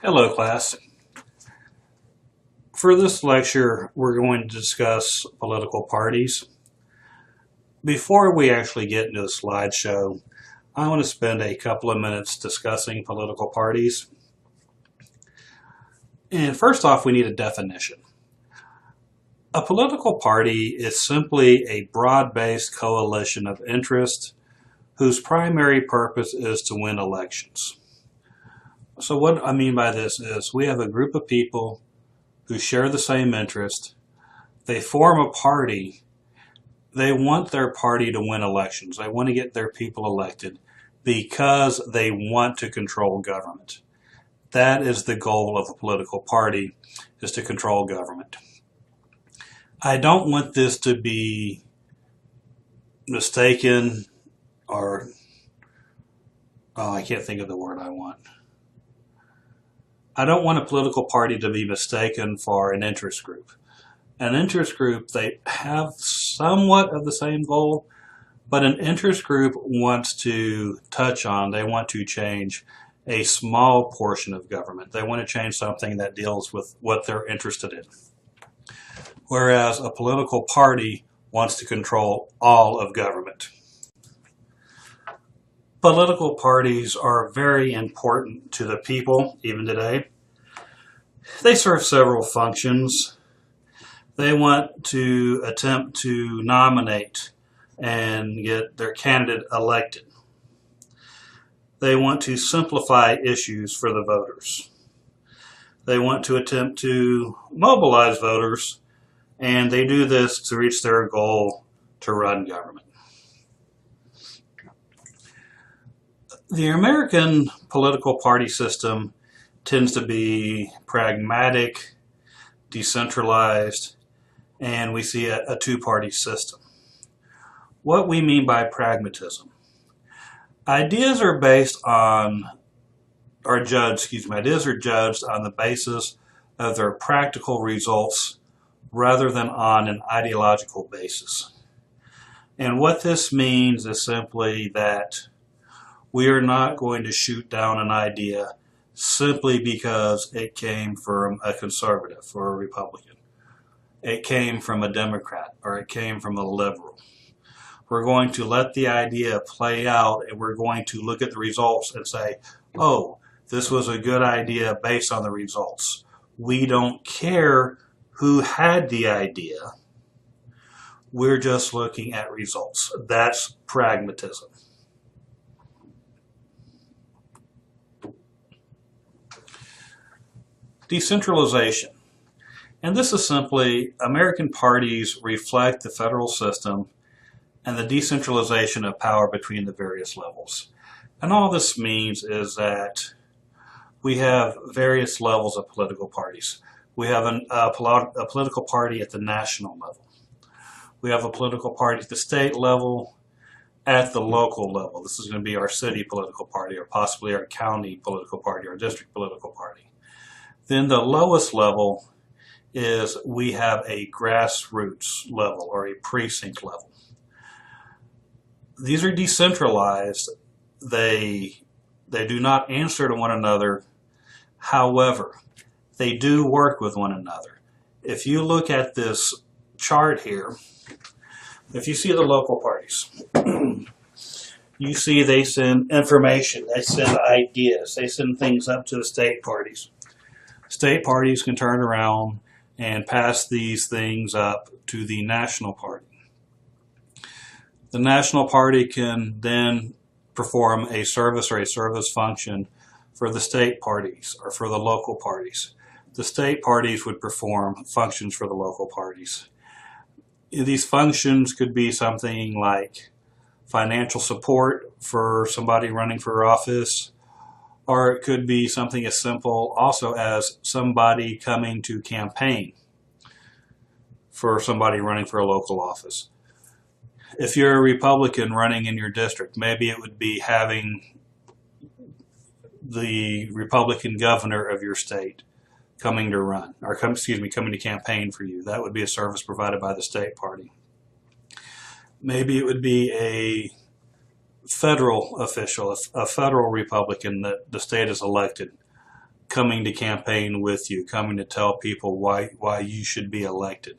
Hello, class. For this lecture, we're going to discuss political parties. Before we actually get into the slideshow, I want to spend a couple of minutes discussing political parties. And first off, we need a definition. A political party is simply a broad-based coalition of interest whose primary purpose is to win elections. So what I mean by this is we have a group of people who share the same interest. They form a party. They want their party to win elections. They want to get their people elected because they want to control government. That is the goal of a political party, is to control government. I don't want this to be mistaken or, I can't think of the word I want. I don't want a political party to be mistaken for an interest group. An interest group, they have somewhat of the same goal, but an interest group wants to they want to change a small portion of government. They want to change something that deals with what they're interested in. Whereas a political party wants to control all of government. Political parties are very important to the people, even today. They serve several functions. They want to attempt to nominate and get their candidate elected. They want to simplify issues for the voters. They want to attempt to mobilize voters, and they do this to reach their goal to run government. The American political party system tends to be pragmatic, decentralized, and we see a two-party system. What we mean by pragmatism. Ideas are judged on the basis of their practical results rather than on an ideological basis. And what this means is simply that we are not going to shoot down an idea simply because it came from a conservative or a Republican. It came from a Democrat or it came from a liberal. We're going to let the idea play out, and we're going to look at the results and say, oh, this was a good idea based on the results. We don't care who had the idea. We're just looking at results. That's pragmatism. Decentralization. And this is simply American parties reflect the federal system and the decentralization of power between the various levels. And all this means is that we have various levels of political parties. We have a political party at the national level. We have a political party at the state level, at the local level. This is going to be our city political party or possibly our county political party or district political party. Then the lowest level is we have a grassroots level or a precinct level. These are decentralized. They do not answer to one another. However, they do work with one another. If you look at this chart here, if you see the local parties, you see they send information, they send ideas, they send things up to the state parties. State parties can turn around and pass these things up to the national party. The national party can then perform a service or a service function for the state parties or for the local parties. The state parties would perform functions for the local parties. These functions could be something like financial support for somebody running for office, or it could be something as simple also as somebody coming to campaign for somebody running for a local office. If you're a Republican running in your district, maybe it would be having the Republican governor of your state coming to run, or coming to campaign for you. That would be a service provided by the state party. Maybe it would be a federal official, a federal Republican that the state has elected coming to campaign with you, coming to tell people why you should be elected.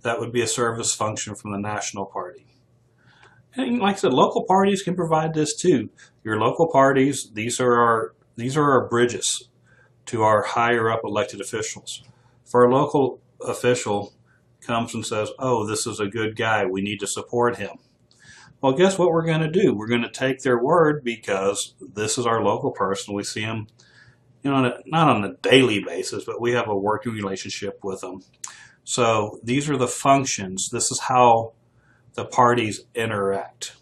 That would be a service function from the national party. And like I said, local parties can provide this too. Your local parties, these are our bridges to our higher up elected officials. If our local official comes and says, oh, this is a good guy, we need to support him. Well, guess what we're going to do? We're going to take their word because this is our local person. We see him, not on a daily basis, but we have a working relationship with them. So these are the functions. This is how the parties interact.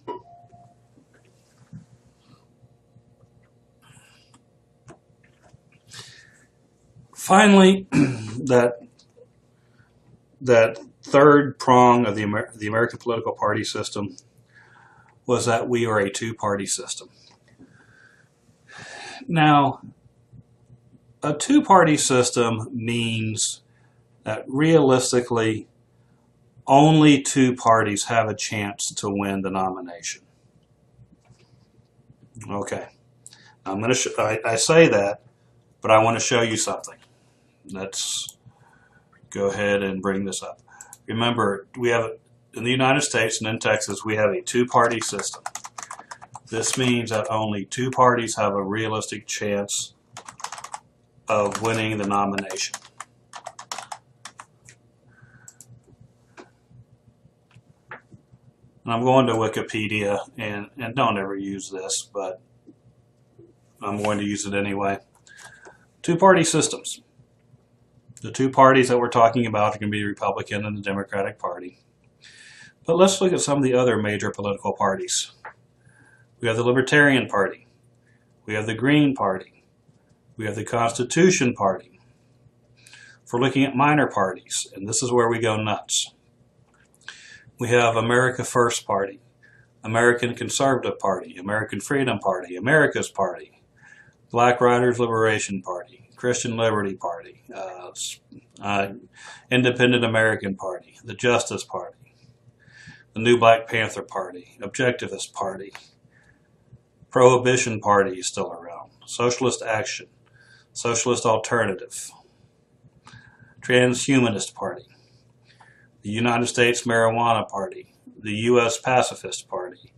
Finally, that third prong of the American political party system was that we are a two-party system. Now, a two-party system means that realistically only two parties have a chance to win the nomination. Okay, I say that, but I want to show you something. Let's go ahead and bring this up. Remember, we have in the United States and in Texas, we have a two-party system. This means that only two parties have a realistic chance of winning the nomination. And I'm going to Wikipedia, and don't ever use this, but I'm going to use it anyway. Two-party systems. The two parties that we're talking about are going to be the Republican and the Democratic Party. But let's look at some of the other major political parties. We have the Libertarian Party. We have the Green Party. We have the Constitution Party. If we're looking at minor parties, and this is where we go nuts, we have America First Party, American Conservative Party, American Freedom Party, America's Party, Black Riders Liberation Party, Christian Liberty Party, Independent American Party, the Justice Party, the New Black Panther Party, Objectivist Party, Prohibition Party is still around, Socialist Action, Socialist Alternative, Transhumanist Party, the United States Marijuana Party, the U.S. Pacifist Party,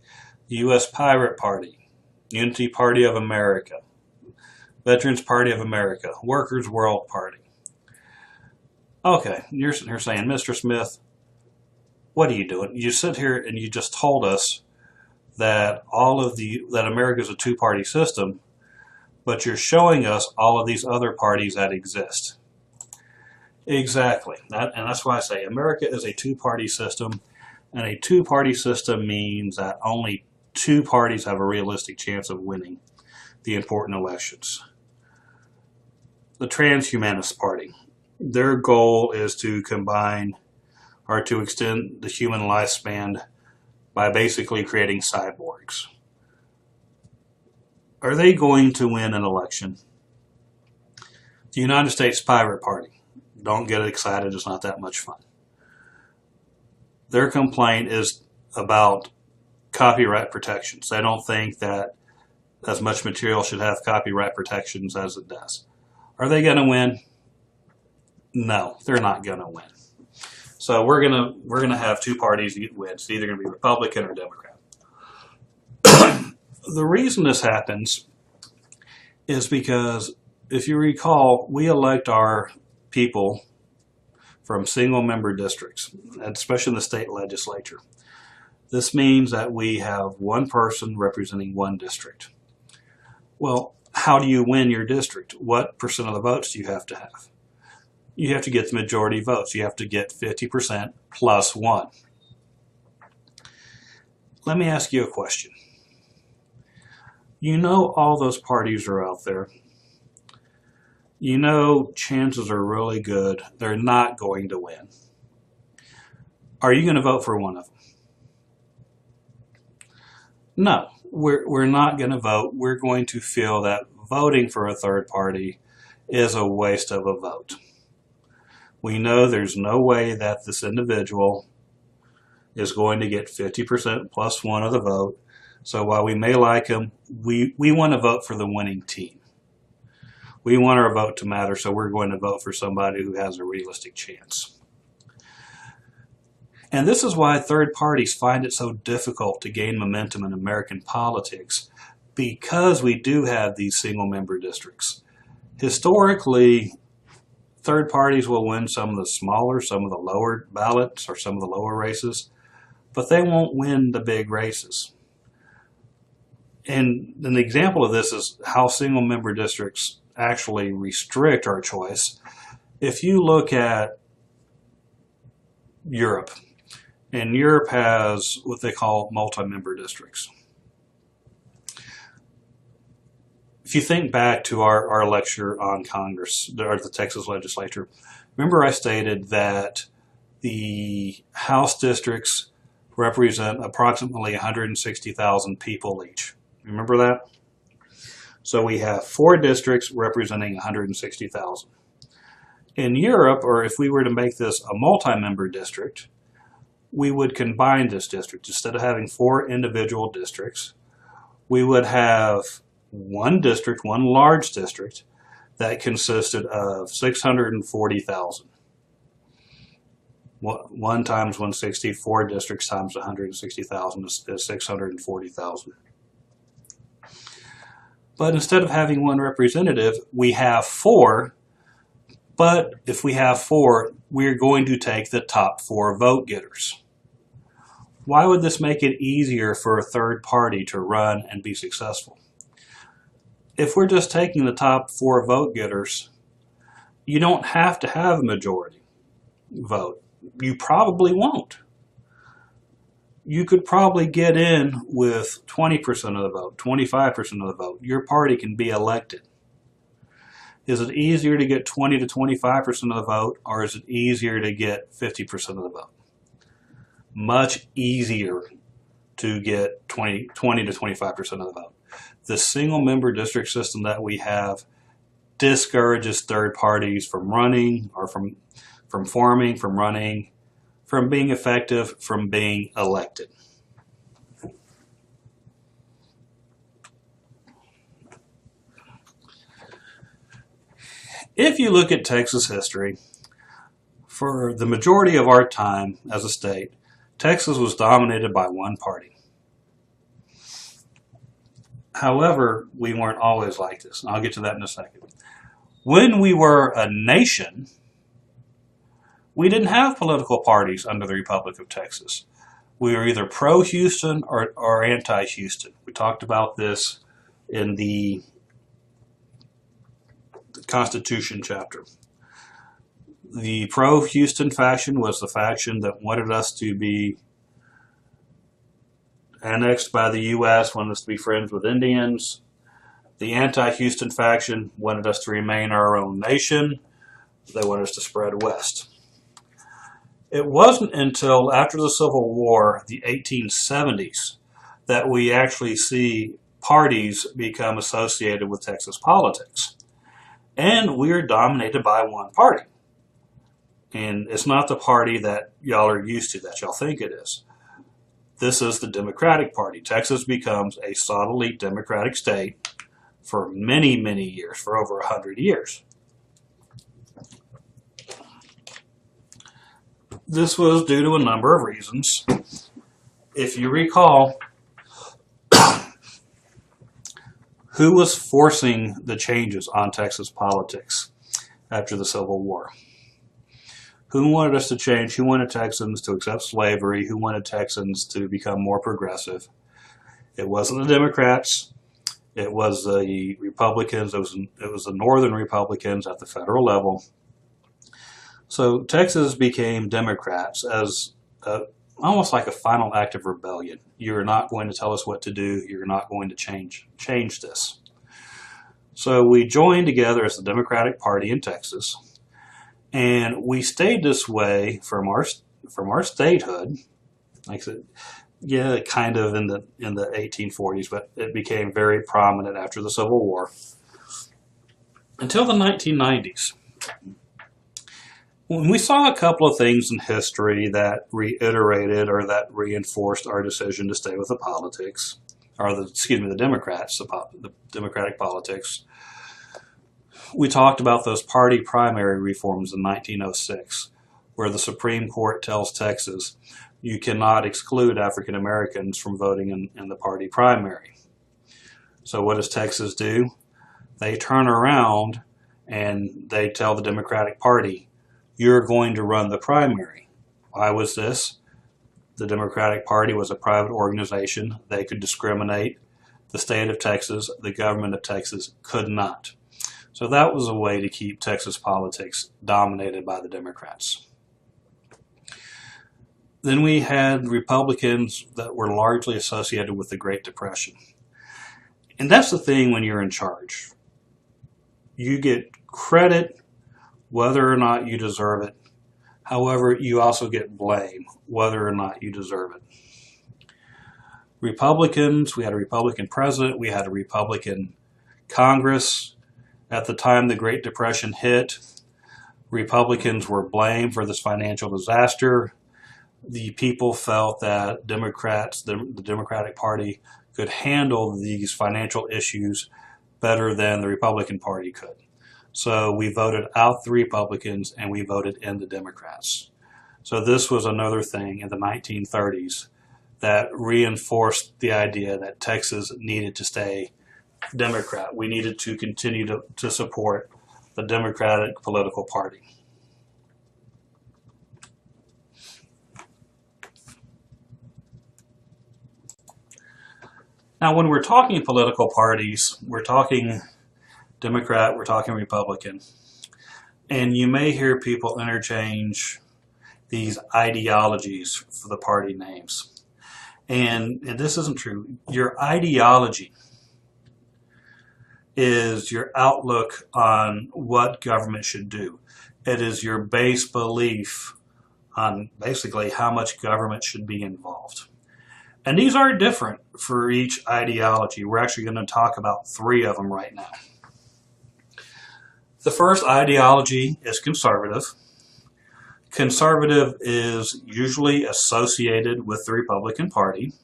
the U.S. Pirate Party, Unity Party of America, Veterans Party of America, Workers' World Party. Okay, you're sitting here saying, Mr. Smith, what are you doing? You sit here and you just told us that that America is a two-party system, but you're showing us all of these other parties that exist. Exactly, and that's why I say America is a two-party system, and a two-party system means that only two parties have a realistic chance of winning the important elections. The Transhumanist Party, their goal is to combine or to extend the human lifespan by basically creating cyborgs. Are they going to win an election? The United States Pirate Party, don't get excited, it's not that much fun. Their complaint is about copyright protections. They don't think that as much material should have copyright protections as it does. Are they going to win? No, they're not going to win. So we're gonna have two parties win. It's either going to be Republican or Democrat. The reason this happens is because, if you recall, we elect our people from single-member districts, especially in the state legislature. This means that we have one person representing one district. Well, how do you win your district? What percent of the votes do you have to have? You have to get the majority votes. You have to get 50% plus one. Let me ask you a question. You know all those parties are out there. You know chances are really good they're not going to win. Are you going to vote for one of them? No, we're not going to vote. We're going to feel that voting for a third party is a waste of a vote. We know there's no way that this individual is going to get 50% plus one of the vote. So while we may like him, we want to vote for the winning team. We want our vote to matter, so we're going to vote for somebody who has a realistic chance. And this is why third parties find it so difficult to gain momentum in American politics, because we do have these single-member districts. Historically, third parties will win some of the smaller, some of the lower ballots, or some of the lower races, but they won't win the big races. And an example of this is how single-member districts actually restrict our choice. If you look at Europe, and Europe has what they call multi-member districts. If you think back to our lecture on Congress, or the Texas legislature, remember I stated that the House districts represent approximately 160,000 people each. Remember that? So we have 4 districts representing 160,000. In Europe, or if we were to make this a multi-member district, we would combine this district. Instead of having 4 individual districts, we would have one district, one large district, that consisted of 640,000. 1 times 160, 4 districts times 160,000 is 640,000. But instead of having 1 representative, we have 4. But if we have 4, we're going to take the top 4 vote getters. Why would this make it easier for a third party to run and be successful? If we're just taking the top 4 vote getters, you don't have to have a majority vote. You probably won't. You could probably get in with 20% of the vote, 25% of the vote. Your party can be elected. Is it easier to get 20 to 25% of the vote, or is it easier to get 50% of the vote? Much easier to get 20 to 25% of the vote. The single-member district system that we have discourages third parties from running, or from forming, from running, from being effective, from being elected. If you look at Texas history, for the majority of our time as a state, Texas was dominated by one party. However, we weren't always like this, and I'll get to that in a second. When we were a nation, we didn't have political parties under the Republic of Texas. We were either pro-Houston or anti-Houston. We talked about this in the Constitution chapter. The pro-Houston faction was the faction that wanted us to be annexed by the U.S., wanted us to be friends with Indians. The anti-Houston faction wanted us to remain our own nation. They wanted us to spread west. It wasn't until after the Civil War, the 1870s, that we actually see parties become associated with Texas politics. And we are dominated by one party. And it's not the party that y'all are used to, that y'all think it is. This is the Democratic Party. Texas becomes a solidly Democratic state for many, many years, for over 100 years. This was due to a number of reasons. If you recall, who was forcing the changes on Texas politics after the Civil War? Who wanted us to change? Who wanted Texans to accept slavery? Who wanted Texans to become more progressive? It wasn't the Democrats. It was the Republicans. It was the Northern Republicans at the federal level. So Texas became Democrats as almost like a final act of rebellion. You're not going to tell us what to do. You're not going to change this. So we joined together as the Democratic Party in Texas. And we stayed this way from our statehood, like I said, yeah, kind of in the 1840s, but it became very prominent after the Civil War, until the 1990s. When we saw a couple of things in history that reiterated or that reinforced our decision to stay with the politics, or the Democrats, the Democratic politics. we talked about those party primary reforms in 1906, where the Supreme Court tells Texas you cannot exclude African Americans from voting in the party primary. So what does Texas do? They turn around and they tell the Democratic Party, you're going to run the primary. Why was this? The Democratic Party was a private organization. They could discriminate. The state of Texas, the government of Texas, could not. So that was a way to keep Texas politics dominated by the Democrats. Then we had Republicans that were largely associated with the Great Depression. And that's the thing when you're in charge. You get credit whether or not you deserve it. However, you also get blame whether or not you deserve it. Republicans, we had a Republican president, we had a Republican Congress. At the time the Great Depression hit, Republicans were blamed for this financial disaster. The people felt that Democrats, the Democratic Party, could handle these financial issues better than the Republican Party could. So we voted out the Republicans and we voted in the Democrats. So this was another thing in the 1930s that reinforced the idea that Texas needed to stay Democrat. We needed to continue to support the Democratic political party. Now, when we're talking political parties, we're talking Democrat, we're talking Republican, and you may hear people interchange these ideologies for the party names. And this isn't true. Your ideology is your outlook on what government should do. It is your base belief on basically how much government should be involved. And these are different for each ideology. We're actually going to talk about 3 of them right now. The first ideology is conservative. Conservative is usually associated with the Republican Party.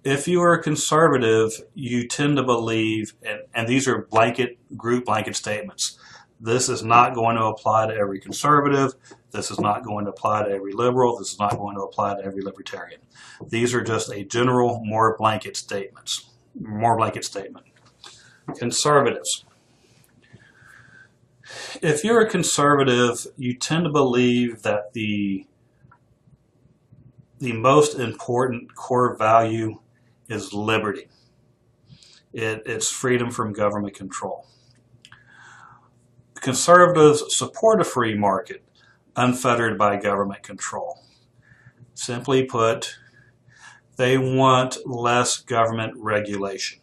If you are a conservative, you tend to believe, and these are group blanket statements. This is not going to apply to every conservative. This is not going to apply to every liberal. This is not going to apply to every libertarian. These are just a general, more blanket statement. Conservatives. If you're a conservative, you tend to believe that the most important core value is liberty. It's freedom from government control. Conservatives support a free market, unfettered by government control. Simply put, they want less government regulation.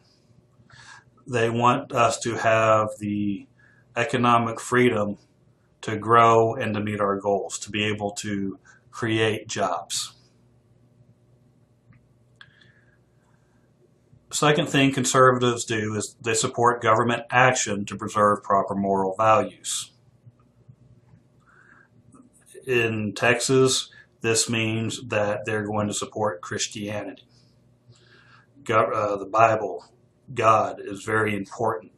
They want us to have the economic freedom to grow and to meet our goals, to be able to create jobs. Second thing conservatives do is they support government action to preserve proper moral values. In Texas, this means that they're going to support Christianity. The Bible, God, is very important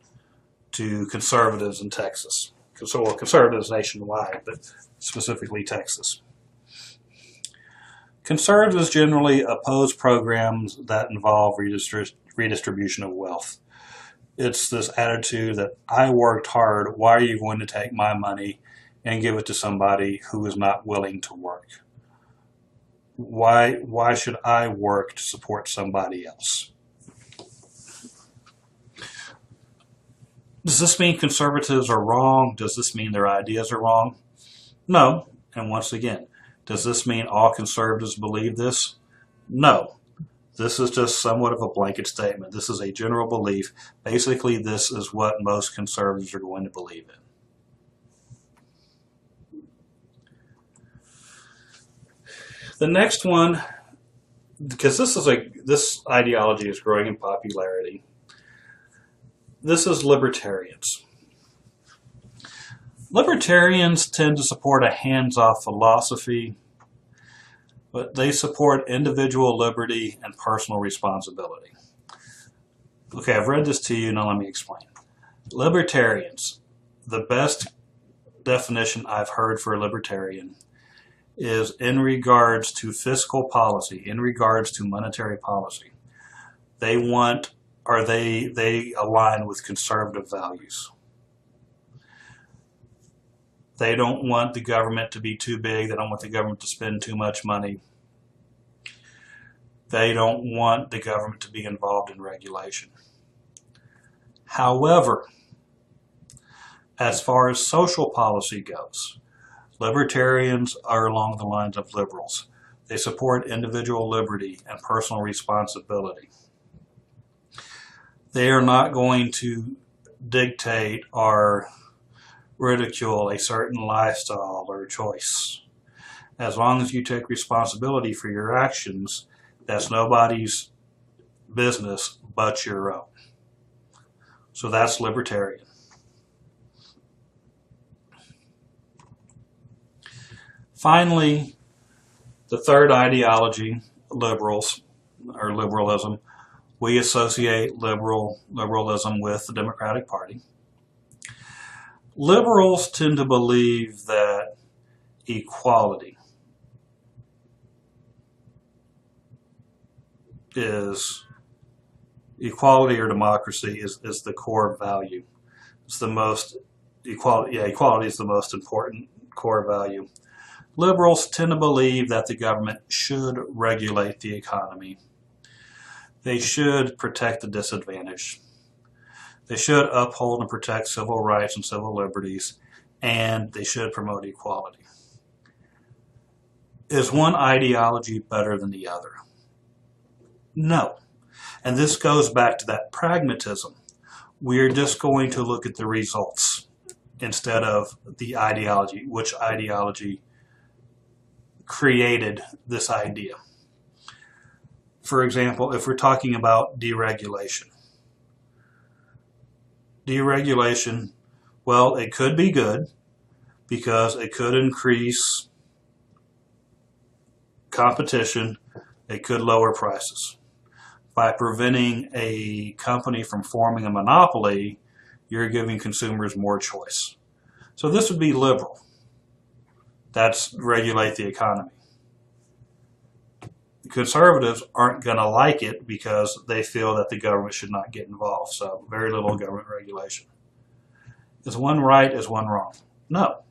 to conservatives in Texas. So conservatives nationwide, but specifically Texas. Conservatives generally oppose programs that involve redistribution of wealth. It's this attitude that I worked hard, why are you going to take my money and give it to somebody who is not willing to work? Why should I work to support somebody else? Does this mean conservatives are wrong? Does this mean their ideas are wrong? No. And once again, does this mean all conservatives believe this? No. This is just somewhat of a blanket statement. This is a general belief. Basically, this is what most conservatives are going to believe in. The next one, because this ideology is growing in popularity, this is libertarians. Libertarians tend to support a hands-off philosophy, but they support individual liberty and personal responsibility. Okay, I've read this to you, now let me explain. Libertarians, the best definition I've heard for a libertarian is in regards to fiscal policy, in regards to monetary policy. They want, or they align with conservative values. They don't want the government to be too big. They don't want the government to spend too much money. They don't want the government to be involved in regulation. However, as far as social policy goes, libertarians are along the lines of liberals. They support individual liberty and personal responsibility. They are not going to dictate or ridicule a certain lifestyle or choice. As long as you take responsibility for your actions, that's nobody's business but your own. So that's libertarian. Finally, the third ideology, liberals, or liberalism, we associate liberalism with the Democratic Party. Liberals tend to believe that equality or democracy is the core value. It's the most equality is the most important core value. Liberals tend to believe that the government should regulate the economy. They should protect the disadvantaged. They should uphold and protect civil rights and civil liberties, and they should promote equality. Is one ideology better than the other? No. And this goes back to that pragmatism. We're just going to look at the results instead of the ideology, which ideology created this idea. For example, if we're talking about deregulation. Deregulation, well, it could be good because it could increase competition, it could lower prices. By preventing a company from forming a monopoly, you're giving consumers more choice. So this would be liberal. That's regulate the economy. Conservatives aren't going to like it because they feel that the government should not get involved. So very little government regulation. Is one right? Is one wrong? No.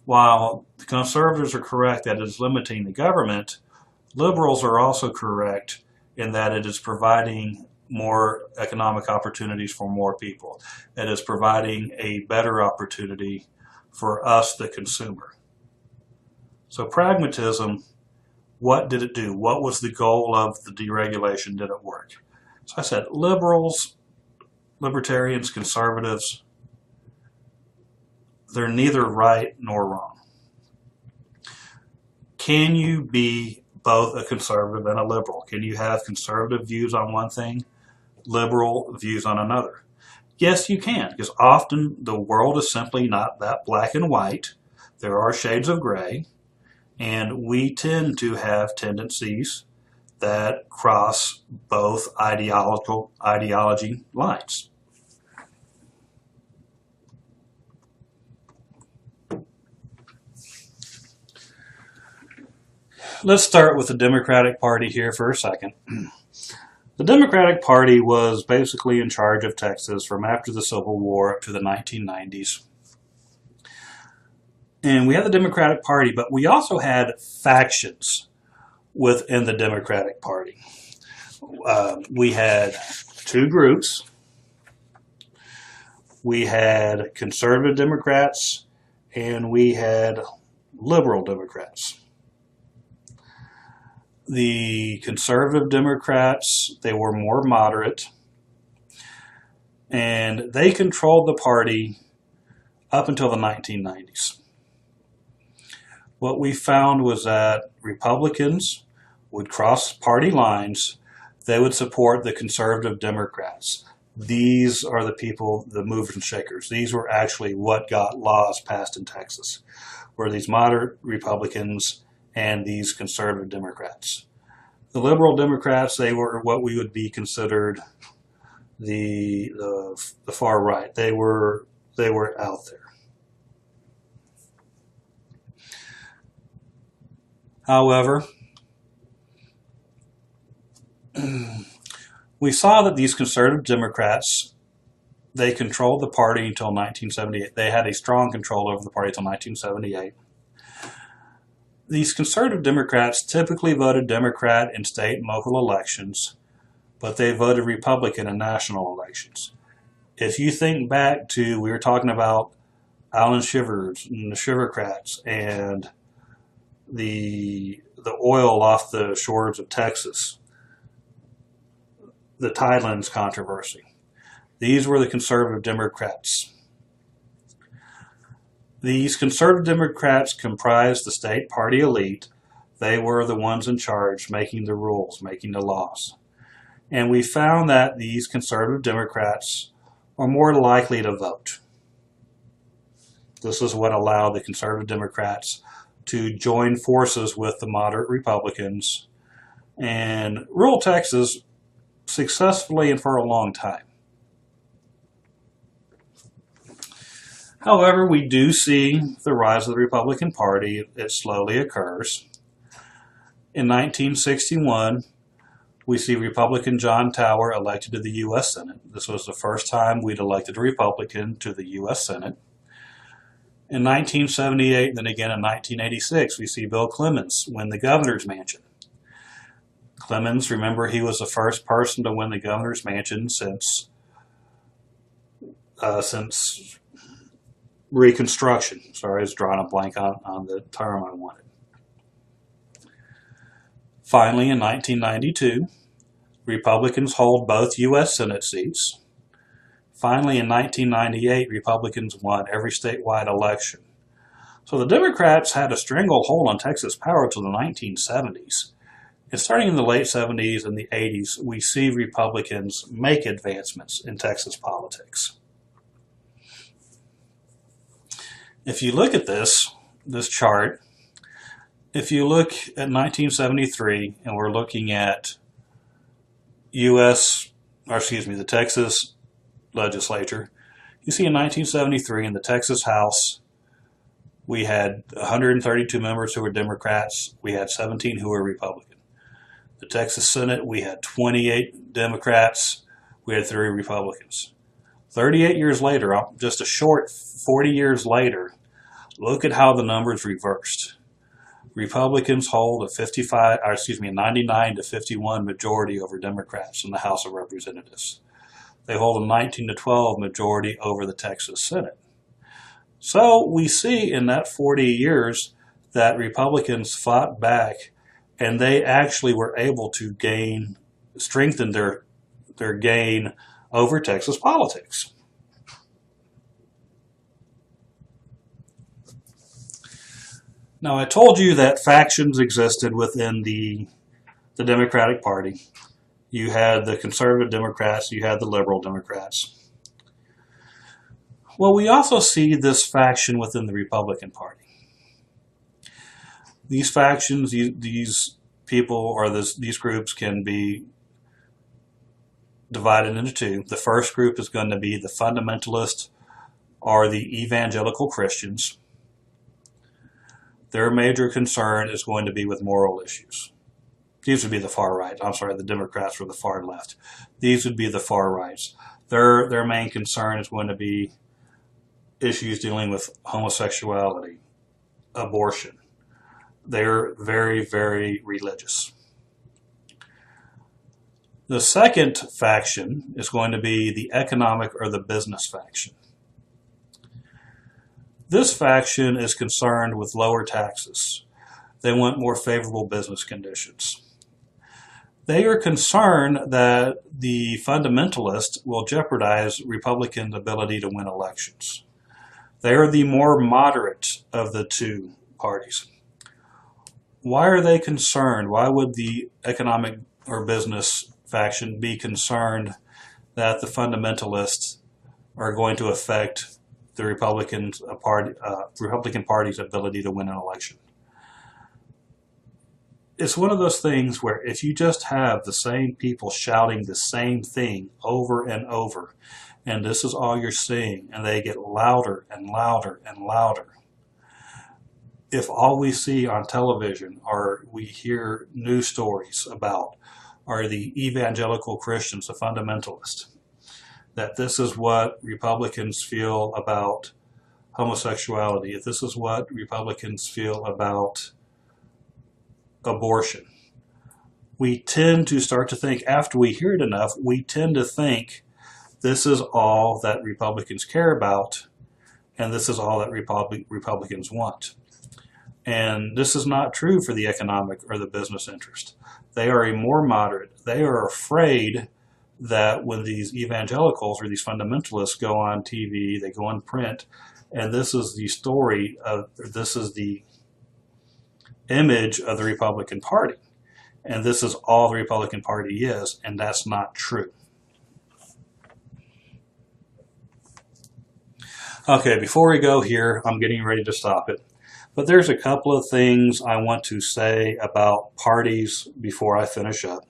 While the conservatives are correct that it is limiting the government, liberals are also correct in that it is providing more economic opportunities for more people. It is providing a better opportunity for us, the consumer. So pragmatism, what did it do? What was the goal of the deregulation? Did it work? So I said liberals, libertarians, conservatives, they're neither right nor wrong. Can you be both a conservative and a liberal? Can you have conservative views on one thing, liberal views on another? Yes, you can, because often the world is simply not that black and white. There are shades of gray. And we tend to have tendencies that cross both ideology lines. Let's start with the Democratic Party here for a second. The Democratic Party was basically in charge of Texas from after the Civil War up to the 1990s. And we had the Democratic Party, but we also had factions within the Democratic Party. We had two groups. We had conservative Democrats and we had liberal Democrats. The conservative Democrats, they were more moderate, and they controlled the party up until the 1990s. What we found was that Republicans would cross party lines. They would support the conservative Democrats. These are the people, the movers and shakers. These were actually what got laws passed in Texas, were these moderate Republicans and these conservative Democrats. The liberal Democrats, they were what we would be considered the far right. They were out there. However, we saw that these conservative Democrats, they controlled the party until 1978. They had a strong control over the party until 1978. These conservative Democrats typically voted Democrat in state and local elections, but they voted Republican in national elections. If you think back to, we were talking about Alan Shivers and the Shivercrats and the oil off the shores of Texas, the Tidelands controversy. These were the conservative Democrats. These conservative Democrats comprised the state party elite. They were the ones in charge, making the rules, making the laws. And we found that these conservative Democrats are more likely to vote. This is what allowed the conservative Democrats to join forces with the moderate Republicans and rule Texas successfully and for a long time. However, we do see the rise of the Republican Party. It slowly occurs. In 1961, we see Republican John Tower elected to the U.S. Senate. This was the first time we'd elected a Republican to the U.S. Senate. In 1978, and then again in 1986, we see Bill Clemens win the governor's mansion. Clemens, remember, he was the first person to win the governor's mansion since Reconstruction. Sorry, I was drawing a blank on the term I wanted. Finally, in 1992, Republicans hold both U.S. Senate seats. Finally, in 1998, Republicans won every statewide election. So the Democrats had a stranglehold on Texas power until the 1970s. And starting in the late 70s and the 80s, we see Republicans make advancements in Texas politics. If you look at this chart, if you look at 1973, and we're looking at the Texas legislature, you see in 1973 in the Texas House, we had 132 members who were Democrats. We had 17 who were Republican. The Texas Senate, we had 28 Democrats. We had 3 Republicans. 38 years later, just a short 40 years later, look at how the numbers reversed. Republicans hold a 99 to 51 majority over Democrats in the House of Representatives. They hold a 19 to 12 majority over the Texas Senate. So we see in that 40 years that Republicans fought back, and they actually were able to strengthen their gain over Texas politics. Now, I told you that factions existed within the Democratic Party. You had the conservative Democrats, you had the liberal Democrats. Well, we also see this faction within the Republican Party. These factions, these people, or these groups can be divided into 2. The first group is going to be the fundamentalists or the evangelical Christians. Their major concern is going to be with moral issues. These would be the far right. I'm sorry, the Democrats were the far left. These would be the far rights. Their main concern is going to be issues dealing with homosexuality, abortion. They're very, very religious. The second faction is going to be the economic or the business faction. This faction is concerned with lower taxes. They want more favorable business conditions. They are concerned that the fundamentalists will jeopardize Republicans' ability to win elections. They are the more moderate of the 2 parties. Why are they concerned? Why would the economic or business faction be concerned that the fundamentalists are going to affect the Republican Party's ability to win an election? it's one of those things where if you just have the same people shouting the same thing over and over, and this is all you're seeing, and they get louder and louder and louder. If all we see on television or we hear news stories about are the evangelical Christians, the fundamentalists, that this is what Republicans feel about homosexuality, if this is what Republicans feel about abortion, we tend to start to think, after we hear it enough, we tend to think this is all that Republicans care about, and this is all that Republicans want. And this is not true for the economic or the business interest. They are a more moderate. They are afraid that when these evangelicals or these fundamentalists go on TV, they go on print, and this is the story of, this is the image of the Republican Party, and this is all the Republican Party is, and that's not true. Okay, before we go here, I'm getting ready to stop it, but there's a couple of things I want to say about parties before I finish up.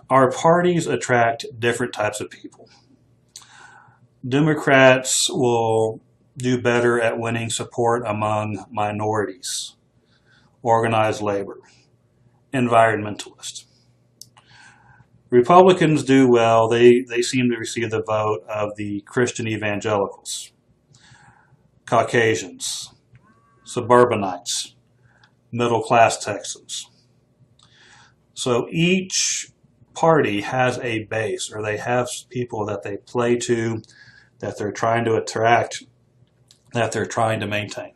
Our parties attract different types of people. Democrats will do better at winning support among minorities, organized labor, environmentalists. Republicans do well. They seem to receive the vote of the Christian evangelicals, Caucasians, suburbanites, middle-class Texans. So each party has a base, or they have people that they play to, that they're trying to attract, that they're trying to maintain.